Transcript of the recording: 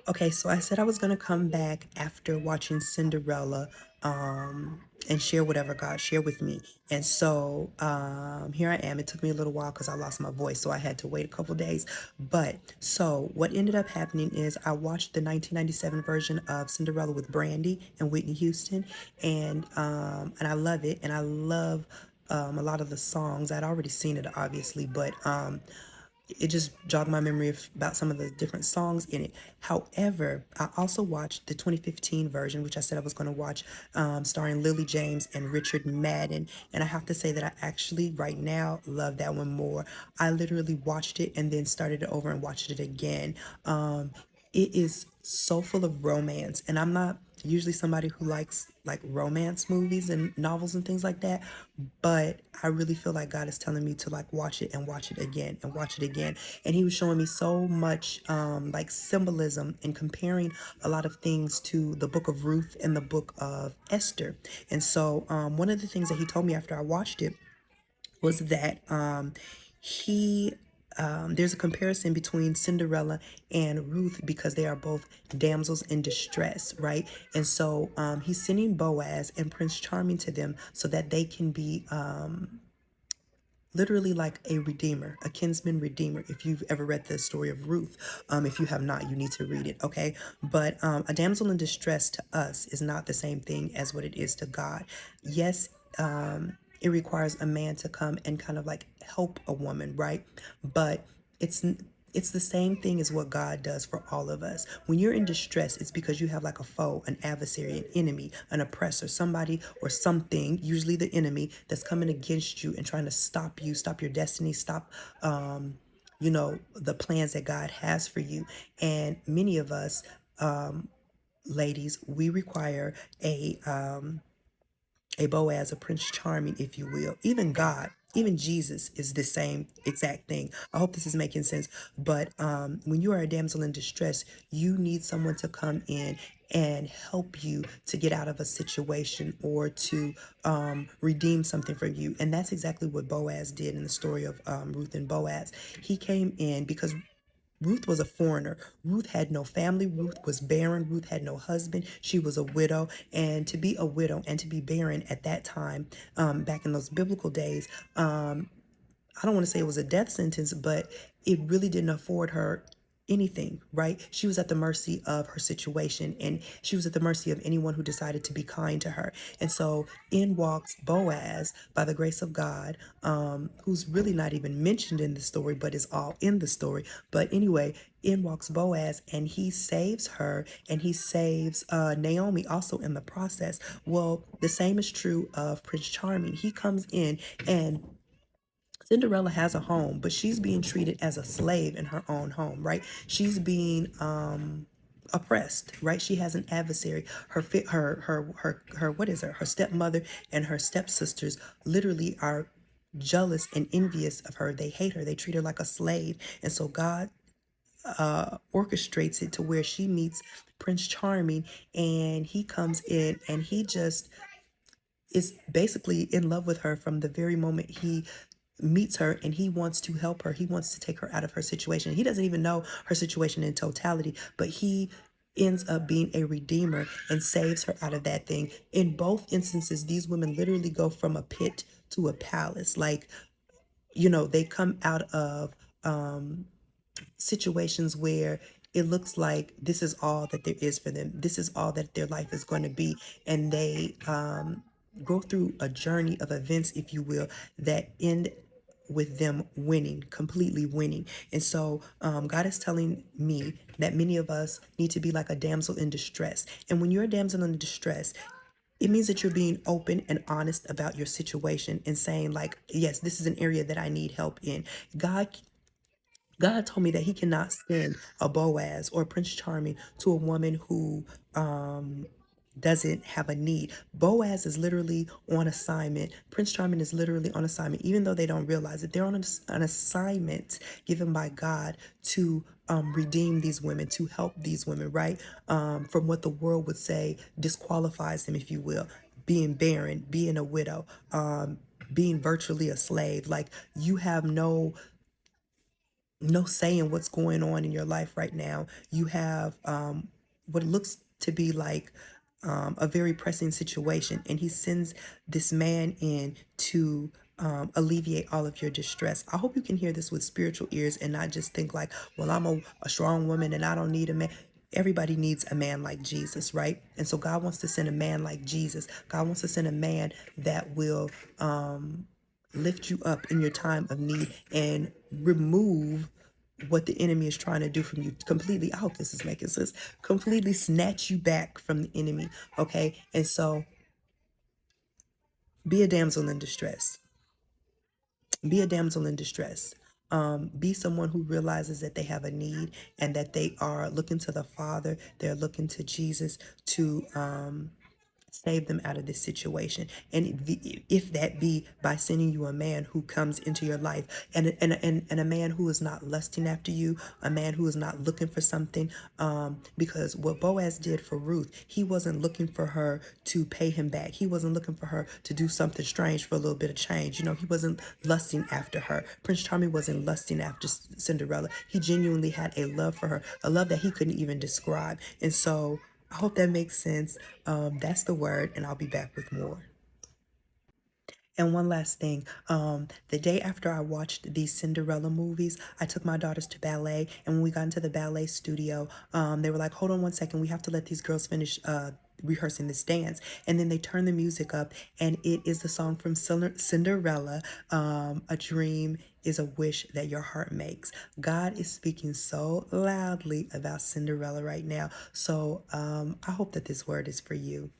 Okay, so I said I was gonna come back after watching Cinderella, and share whatever God shared with me. And so here I am. It took me a little while because I lost my voice, so I had to wait a couple days. But so what ended up happening is I watched the 1997 version of Cinderella with Brandy and Whitney Houston, and I love it, and I love a lot of the songs. I'd already seen it, obviously, but it just jogged my memory about some of the different songs in it. However, I also watched the 2015 version, which I said I was going to watch, starring Lily James and Richard Madden. And I have to say that I actually, right now, love that one more. I literally watched it and then started it over and watched it again. It is so full of romance, and I'm not usually somebody who likes like romance movies and novels and things like that, but I really feel like God is telling me to like watch it and watch it again and watch it again. And he was showing me so much like symbolism and comparing a lot of things to the book of Ruth and the book of Esther. And so one of the things that he told me after I watched it was that he there's a comparison between Cinderella and Ruth because they are both damsels in distress, right? And so he's sending Boaz and Prince Charming to them so that they can be literally like a redeemer, a kinsman redeemer. If you've ever read the story of Ruth, if you have not, you need to read it, okay? But a damsel in distress to us is not the same thing as what it is to God. Yes, it requires a man to come and kind of like help a woman, right? But it's it's the same thing as what God does for all of us. When you're in distress, it's because you have like a foe, an adversary, an enemy, an oppressor, somebody or something, usually the enemy, that's coming against you and trying to stop you, stop your destiny, stop the plans that God has for you. And many of us, ladies, we require a Boaz, a Prince Charming, if you will. Even God, even Jesus is the same exact thing. I hope this is making sense. But when you are a damsel in distress, you need someone to come in and help you to get out of a situation or to redeem something for you. And that's exactly what Boaz did in the story of Ruth and Boaz. He came in because Ruth was a foreigner. Ruth had no family. Ruth was barren. Ruth had no husband. She was a widow. And to be a widow and to be barren at that time, back in those biblical days, I don't want to say it was a death sentence, but it really didn't afford her anything, right? She was at the mercy of her situation, and she was at the mercy of anyone who decided to be kind to her. And so in walks Boaz, by the grace of God, who's really not even mentioned in the story, but is all in the story. But anyway, in walks Boaz, and he saves her, and he saves Naomi also in the process. Well, the same is true of Prince Charming. He comes in, and Cinderella has a home, but she's being treated as a slave in her own home, right? She's being oppressed, right? She has an adversary. Her what is her stepmother and her stepsisters literally are jealous and envious of her. They hate her. They treat her like a slave. And so God orchestrates it to where she meets Prince Charming, and he comes in and he just is basically in love with her from the very moment he meets her, and he wants to help her. He wants to take her out of her situation. He doesn't even know her situation in totality, but he ends up being a redeemer and saves her out of that thing. In both instances, these women literally go from a pit to a palace. Like, they come out of situations where it looks like this is all that there is for them. This is all that their life is going to be. And they go through a journey of events, if you will, that end with them winning, completely winning. And so God is telling me that many of us need to be like a damsel in distress. And when you're a damsel in distress, it means that you're being open and honest about your situation and saying like, yes, this is an area that I need help in. God told me that he cannot send a Boaz or a Prince Charming to a woman who doesn't have a need. Boaz is literally on assignment. Prince Charming is literally on assignment, even though they don't realize it. They're on an assignment given by God to redeem these women, to help these women, right? From what the world would say disqualifies them, if you will, being barren, being a widow, being virtually a slave. Like you have no no say in what's going on in your life right now. You have what looks to be like a very pressing situation, and he sends this man in to alleviate all of your distress. I hope you can hear this with spiritual ears and not just think like, well, I'm a strong woman and I don't need a man. Everybody needs a man like Jesus, right? And so God wants to send a man like Jesus. God wants to send a man that will lift you up in your time of need and remove what the enemy is trying to do from you completely. I hope this is making sense. Completely snatch you back from the enemy. Okay. And so be a damsel in distress. Be a damsel in distress. Be someone who realizes that they have a need and that they are looking to the Father. They're looking to Jesus to save them out of this situation. And if that be by sending you a man who comes into your life, and a man who is not lusting after you, a man who is not looking for something, because what Boaz did for Ruth, he wasn't looking for her to pay him back. He wasn't looking for her to do something strange for a little bit of change. He wasn't lusting after her. Prince Charming wasn't lusting after Cinderella. He genuinely had a love for her, a love that he couldn't even describe. And so I hope that makes sense. That's the word, and I'll be back with more. And one last thing, the day after I watched these Cinderella movies, I took my daughters to ballet. And when we got into the ballet studio, they were like, hold on one second, we have to let these girls finish rehearsing this dance. And then they turned the music up, and it is the song from Cinderella, A Dream is a Wish That Your Heart Makes. God is speaking so loudly about Cinderella right now. So I hope that this word is for you.